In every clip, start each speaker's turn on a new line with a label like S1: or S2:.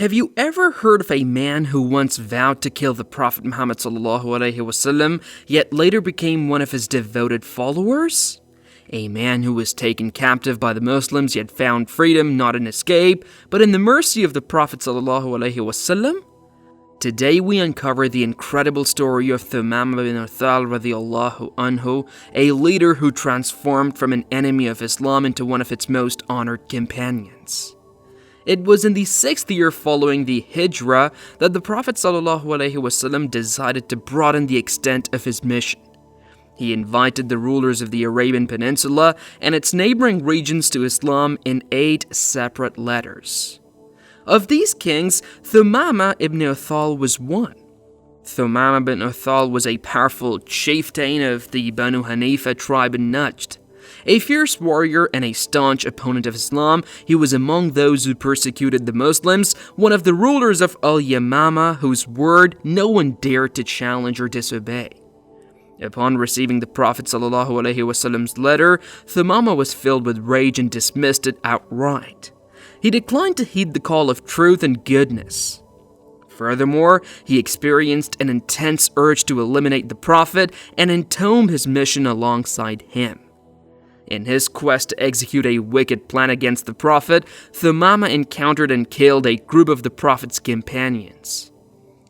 S1: Have you ever heard of a man who once vowed to kill the Prophet Muhammad ﷺ, yet later became one of his devoted followers? A man who was taken captive by the Muslims yet found freedom not in escape, but in the mercy of the Prophet ﷺ? Today we uncover the incredible story of Thumamah bin Uthal radiyallahu anhu, a leader who transformed from an enemy of Islam into one of its most honored companions. It was in the 6th year following the Hijrah that the Prophet ﷺ decided to broaden the extent of his mission. He invited the rulers of the Arabian Peninsula and its neighboring regions to Islam in 8 separate letters. Of these kings, Thumamah ibn Uthal was one. Thumamah bin Uthal was a powerful chieftain of the Banu Hanifa tribe in Najd. A fierce warrior and a staunch opponent of Islam, he was among those who persecuted the Muslims, one of the rulers of Yamama, whose word no one dared to challenge or disobey. Upon receiving the Prophet ﷺ's letter, Thumamah was filled with rage and dismissed it outright. He declined to heed the call of truth and goodness. Furthermore, he experienced an intense urge to eliminate the Prophet and entomb his mission alongside him. In his quest to execute a wicked plan against the Prophet, Thumamah encountered and killed a group of the Prophet's companions.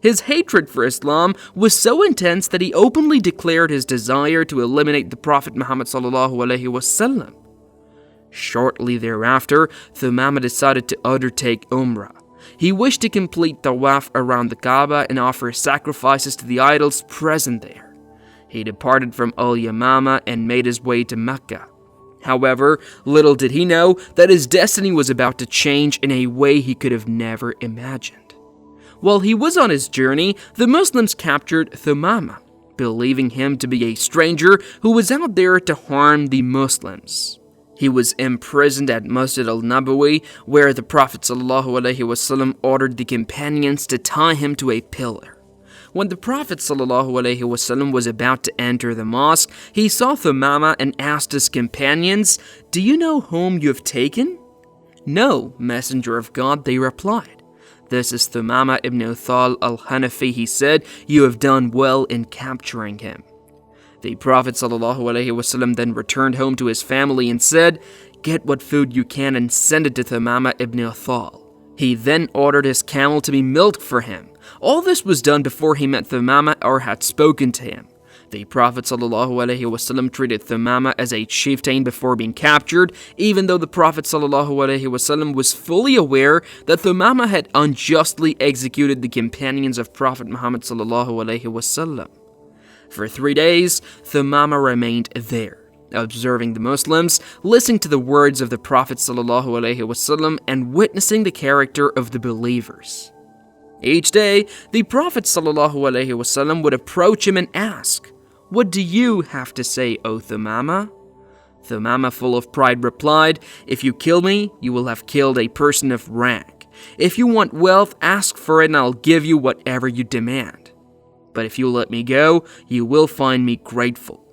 S1: His hatred for Islam was so intense that he openly declared his desire to eliminate the Prophet Muhammad ﷺ. Shortly thereafter, Thumamah decided to undertake Umrah. He wished to complete tawaf around the Kaaba and offer sacrifices to the idols present there. He departed from Yamama and made his way to Mecca. However, little did he know that his destiny was about to change in a way he could have never imagined. While he was on his journey, the Muslims captured Thumamah, believing him to be a stranger who was out there to harm the Muslims. He was imprisoned at Masjid al-Nabawi, where the Prophet ﷺ ordered the companions to tie him to a pillar. When the Prophet ﷺ was about to enter the mosque, he saw Thumamah and asked his companions, "Do you know whom you have taken?" "No, Messenger of God," they replied. "This is Thumamah ibn Uthal al-Hanafi," he said. "You have done well in capturing him." The Prophet ﷺ then returned home to his family and said, "Get what food you can and send it to Thumamah ibn Uthal." He then ordered his camel to be milked for him. All this was done before he met Thumamah or had spoken to him. The Prophet ﷺ treated Thumamah as a chieftain before being captured, even though the Prophet ﷺ was fully aware that Thumamah had unjustly executed the companions of Prophet Muhammad ﷺ. For 3 days, Thumamah remained there, observing the Muslims, listening to the words of the Prophet ﷺ, and witnessing the character of the believers. Each day, the Prophet ﷺ would approach him and ask, "What do you have to say, O Thumamah?" Thumamah, full of pride, replied, "If you kill me, you will have killed a person of rank. If you want wealth, ask for it and I'll give you whatever you demand. But if you let me go, you will find me grateful."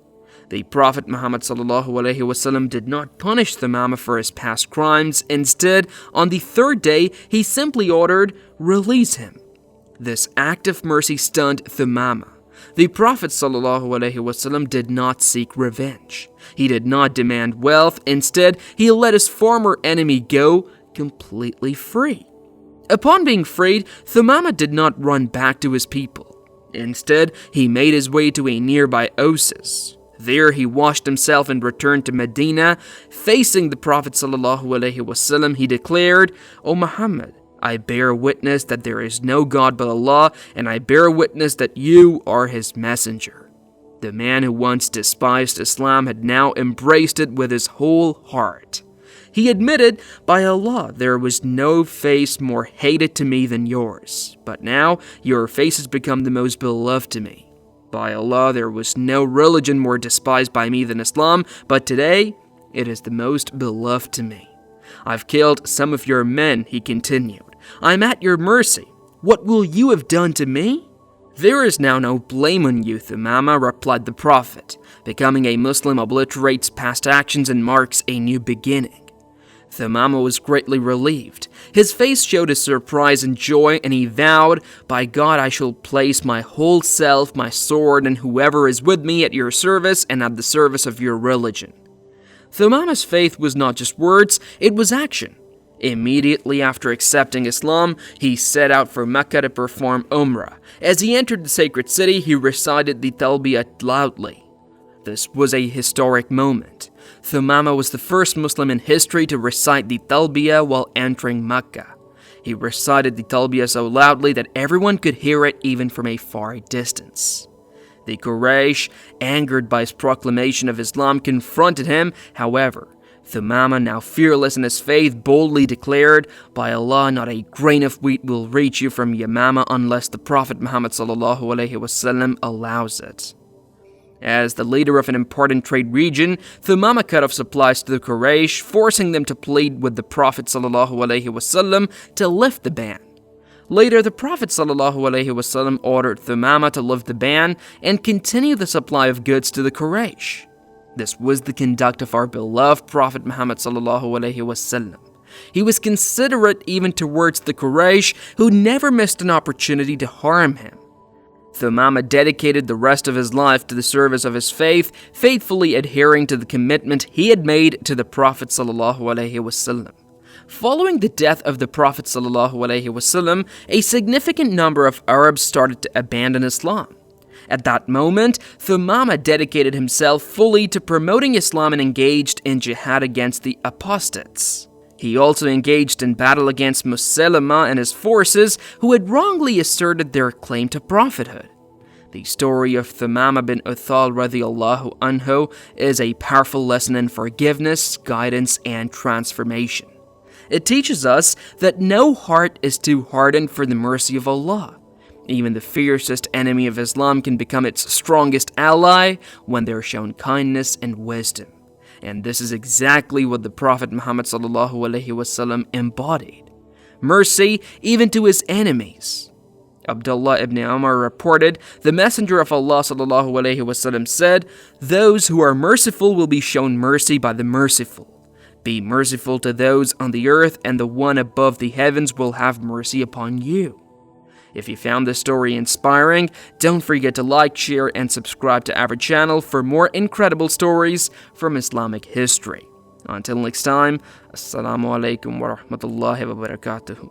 S1: The Prophet Muhammad ﷺ did not punish Thumamah for his past crimes. Instead, on the 3rd day, he simply ordered, "Release him." This act of mercy stunned Thumamah. The Prophet ﷺ did not seek revenge. He did not demand wealth. Instead, he let his former enemy go completely free. Upon being freed, Thumamah did not run back to his people. Instead, he made his way to a nearby oasis. There he washed himself and returned to Medina. Facing the Prophet ﷺ, he declared, "O Muhammad, I bear witness that there is no God but Allah, and I bear witness that you are his messenger." The man who once despised Islam had now embraced it with his whole heart. He admitted, "By Allah, there was no face more hated to me than yours, but now your face has become the most beloved to me. By Allah, there was no religion more despised by me than Islam, but today it is the most beloved to me. I've killed some of your men," he continued. "I'm at your mercy. What will you have done to me?" "There is now no blame on you, Thumamah," replied the Prophet. "Becoming a Muslim obliterates past actions and marks a new beginning." Thumamah was greatly relieved. His face showed his surprise and joy, and he vowed, "By God, I shall place my whole self, my sword, and whoever is with me at your service and at the service of your religion." Thumamah's faith was not just words, it was action. Immediately after accepting Islam, he set out for Mecca to perform Umrah. As he entered the sacred city, he recited the Talbiyah loudly. This was a historic moment. Thumamah was the first Muslim in history to recite the Talbiyah while entering Mecca. He recited the Talbiyah so loudly that everyone could hear it even from a far distance. The Quraysh, angered by his proclamation of Islam, confronted him. However, Thumamah, now fearless in his faith, boldly declared, "By Allah, not a grain of wheat will reach you from Yamama unless the Prophet Muhammad ﷺ allows it." As the leader of an important trade region, Thumamah cut off supplies to the Quraysh, forcing them to plead with the Prophet ﷺ to lift the ban. Later, the Prophet ﷺ ordered Thumamah to lift the ban and continue the supply of goods to the Quraysh. This was the conduct of our beloved Prophet Muhammad ﷺ. He was considerate even towards the Quraysh, who never missed an opportunity to harm him. Thumamah dedicated the rest of his life to the service of his faith, faithfully adhering to the commitment he had made to the Prophet ﷺ. Following the death of the Prophet ﷺ, a significant number of Arabs started to abandon Islam. At that moment, Thumamah dedicated himself fully to promoting Islam and engaged in jihad against the apostates. He also engaged in battle against Musaylimah and his forces, who had wrongly asserted their claim to prophethood. The story of Thumamah bin Uthal radiyallahu anhu is a powerful lesson in forgiveness, guidance, and transformation. It teaches us that no heart is too hardened for the mercy of Allah. Even the fiercest enemy of Islam can become its strongest ally when they are shown kindness and wisdom. And this is exactly what the Prophet Muhammad ﷺ embodied. Mercy even to his enemies. Abdullah ibn Umar reported, "The Messenger of Allah ﷺ said, 'Those who are merciful will be shown mercy by the merciful. Be merciful to those on the earth, and the one above the heavens will have mercy upon you.'" If you found this story inspiring, don't forget to like, share, and subscribe to our channel for more incredible stories from Islamic history. Until next time, Assalamu alaikum wa rahmatullahi wa barakatuhu.